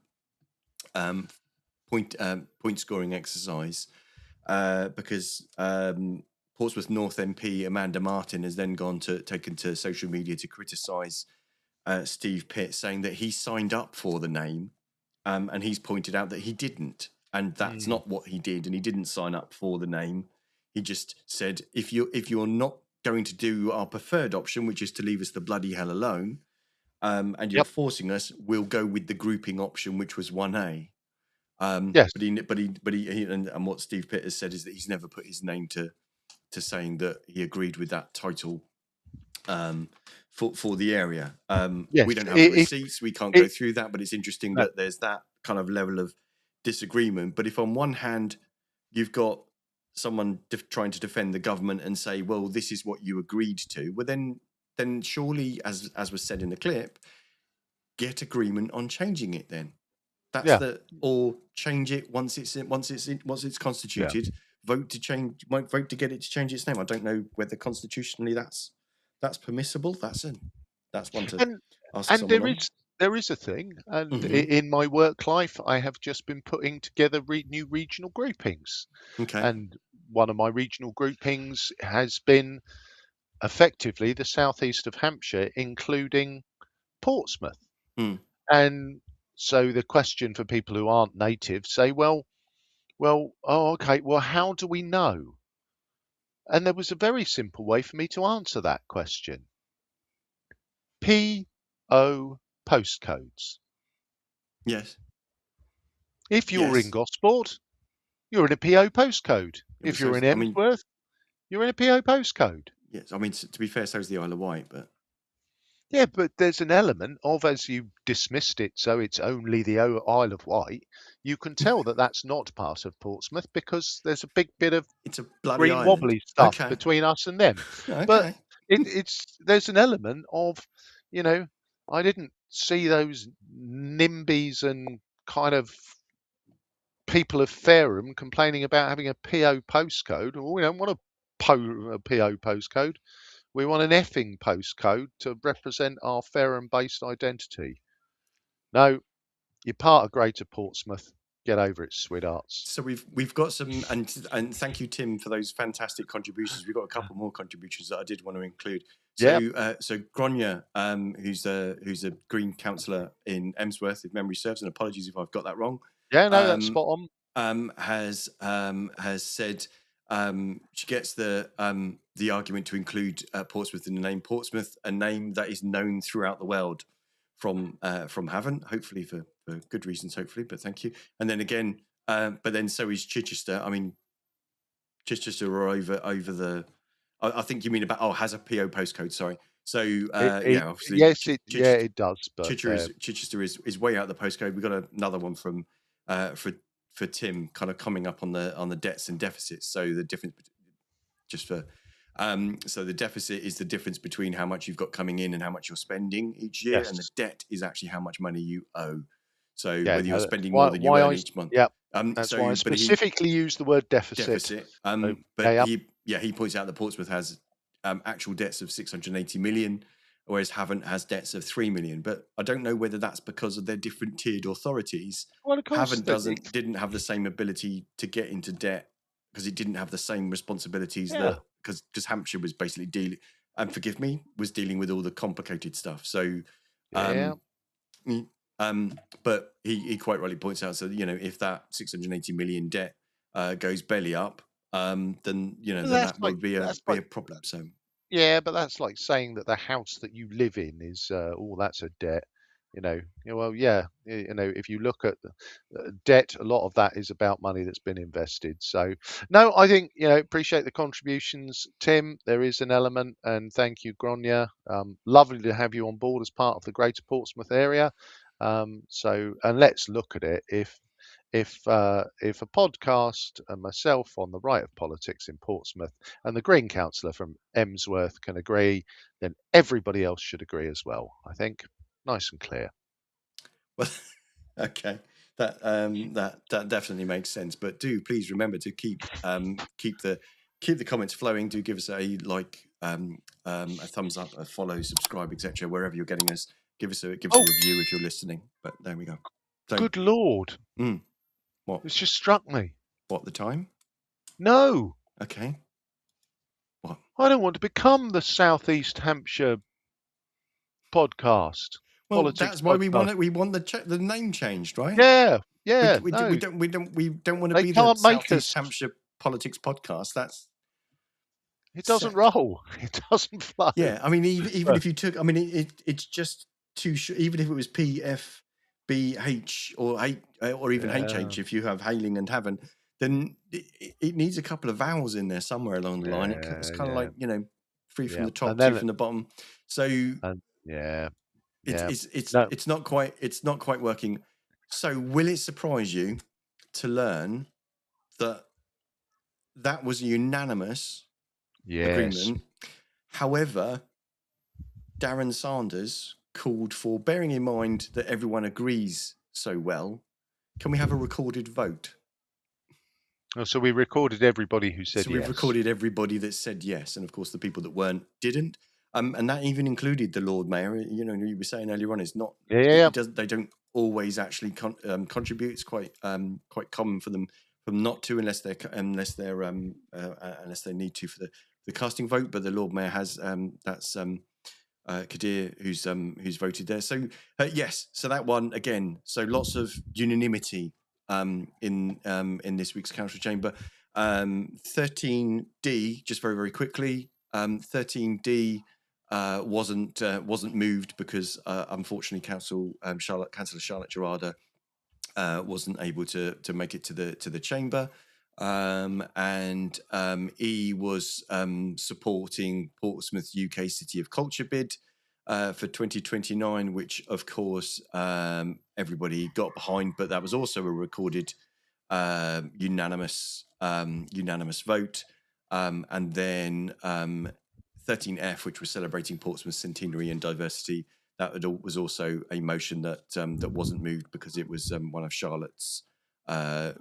point scoring exercise because Portsmouth North MP Amanda Martin has then taken to social media to criticise Steve Pitt, saying that he signed up for the name, and he's pointed out that he didn't, and that's not what he did, and he didn't sign up for the name. He just said, if you're not going to do our preferred option, which is to leave us the bloody hell alone, and you're forcing us, we'll go with the grouping option, which was 1A. Yes. But he and what Steve Pitt has said is that he's never put his name to saying that he agreed with that title for the area. Yes. We don't have the receipts, we can't go through that, but it's interesting that there's that kind of level of disagreement. But if on one hand you've got someone trying to defend the government and say, well, this is what you agreed to, well then surely, as was said in the clip, get agreement on changing it then. Or change it once it's constituted. Vote to get it to change its name. I don't know whether constitutionally that's permissible. That's one to ask and someone. There is a thing, and in my work life, I have just been putting together new regional groupings. Okay. And one of my regional groupings has been effectively the southeast of Hampshire, including Portsmouth. And so the question for people who aren't native say, well, okay, well, how do we know? And there was a very simple way for me to answer that question. PO postcodes. Yes. If you're in Gosport, you're in a PO postcode. If you're in Emsworth, you're in a PO postcode. Yes, I mean, to be fair, so is the Isle of Wight, but... Yeah, but there's an element of, as you dismissed it, so it's only the Isle of Wight, you can tell that that's not part of Portsmouth because there's a big bit of green island. wobbly stuff between us and them. But there's an element of, I didn't see those NIMBYs and kind of people of Fareham complaining about having a PO postcode. Well, we don't want a PO postcode. We want an effing postcode to represent our Fareham-based identity. No, you're part of Greater Portsmouth. Get over it, sweethearts. So we've got some, and thank you, Tim, for those fantastic contributions. We've got a couple more contributions that I did want to include. So so Grania, who's a Green councillor in Emsworth, if memory serves, and apologies if I've got that wrong. Yeah, no, that's spot on. Has said she gets the argument to include Portsmouth in the name Portsmouth, a name that is known throughout the world from Havant, hopefully for good reasons, hopefully. But thank you. And then again, but then so is Chichester. I mean, Chichester are over the. I think you mean about has a PO postcode. Sorry. So obviously, yes, it does. But Chichester is way out the postcode. We got another one from for Tim, kind of coming up on the debts and deficits. So the difference, just for so the deficit is the difference between how much you've got coming in and how much you're spending each year, and the debt is actually how much money you owe. So whether you're spending more than you earn each month. Yeah, that's why I specifically use the word deficit. But he points out that Portsmouth has actual debts of 680 million, whereas Havant has debts of 3 million. But I don't know whether that's because of their different tiered authorities. Well, of course, Havant didn't have the same ability to get into debt because it didn't have the same responsibilities that because Hampshire was basically dealing, and forgive me, was dealing with all the complicated stuff. So, but he quite rightly points out, so if that 680 million debt goes belly up, then then that would be a problem. So yeah, but that's like saying that the house that you live in is that's a debt. Well, yeah, if you look at the debt, a lot of that is about money that's been invested. So, no, I think, appreciate the contributions, Tim. There is an element, and thank you, Gronya. Lovely to have you on board as part of the Greater Portsmouth area. And let's look at it. If a podcast and myself on the right of politics in Portsmouth and the Green Councillor from Emsworth can agree, then everybody else should agree as well. I think nice and clear. Well, okay, that definitely makes sense. But do please remember to keep the comments flowing. Do give us a like, a thumbs up, a follow, subscribe, etc. Wherever you're getting us. Give us a review if you're listening. But there we go. So, good Lord. What? It's just struck me. What, the time? No. Okay. What? I don't want to become the Southeast Hampshire podcast. Well, that's why we want it. We want the name changed, right? Yeah. We don't want to be the Southeast Hampshire politics podcast. That's it doesn't roll. It doesn't flow. Yeah, I mean, even if you took, I mean, it's just too. Even if it was PFBH or even HH, if you have Hailing and Havant, then it needs a couple of vowels in there somewhere along the line. It's kind of like three from the top, two from the bottom. So it's not quite working. So will it surprise you to learn that was a unanimous agreement? However, Darren Sanders called for, bearing in mind that everyone agrees so well, can we have a recorded vote? Oh, so we recorded everybody who said yes. So we've recorded everybody that said yes, and of course the people that didn't. And that even included the Lord Mayor. You were saying earlier on, it's not. They don't always actually contribute. It's quite common for them not to, unless they need to for the casting vote. But the Lord Mayor has that's Kadir who's voted there. So yes, so that one again. So lots of unanimity in this week's council chamber. 13D, just very quickly. 13D. Wasn't moved because unfortunately Councillor Charlotte Gerada wasn't able to make it to the chamber, and E was supporting Portsmouth UK City of Culture bid for 2029, which of course everybody got behind, but that was also a recorded unanimous vote, and then 13F, which was celebrating Portsmouth's centenary and diversity, that was also a motion that wasn't moved because it was one of Charlotte's. So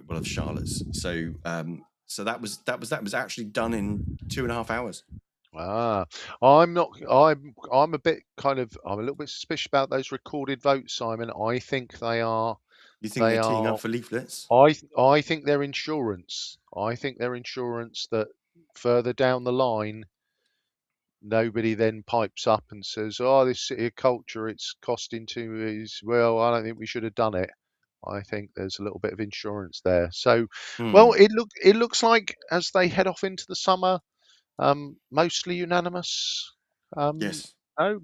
that was actually done in 2.5 hours. I'm a little bit suspicious about those recorded votes, Simon. I think they are. You think they're teeing up for leaflets? I think they're insurance. I think they're insurance that further down the line, nobody then pipes up and says, "Oh, this City of Culture, it's costing too." Well, I don't think we should have done it. I think there's a little bit of insurance there. So, well, it looks like as they head off into the summer, mostly unanimous. Yes. No,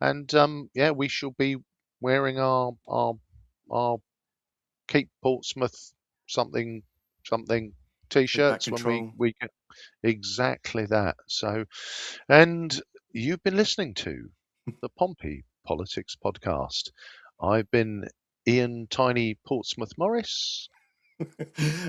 and yeah, we shall be wearing our Keep Portsmouth something t-shirts when we get exactly that. So, and you've been listening to the Pompey Politics Podcast. I've been Ian Tiny Portsmouth Morris.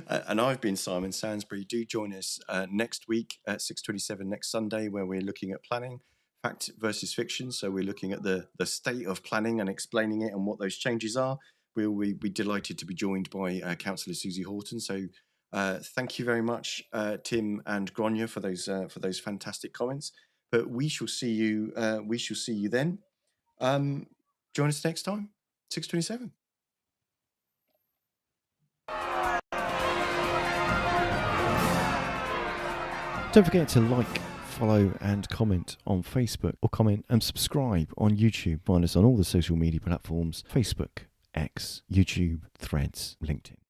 And I've been Simon Sansbury. Do join us next week at 6:27 next Sunday, where we're looking at planning, fact versus fiction. So we're looking at the state of planning and explaining it and what those changes are. We'll be delighted to be joined by Councillor Suzy Horton. So thank you very much, Tim and Grania, for those fantastic comments. But we shall see you. We shall see you then. Join us next time, 6:27. Don't forget to like, follow and comment on Facebook, or comment and subscribe on YouTube. Find us on all the social media platforms: Facebook, X, YouTube, Threads, LinkedIn.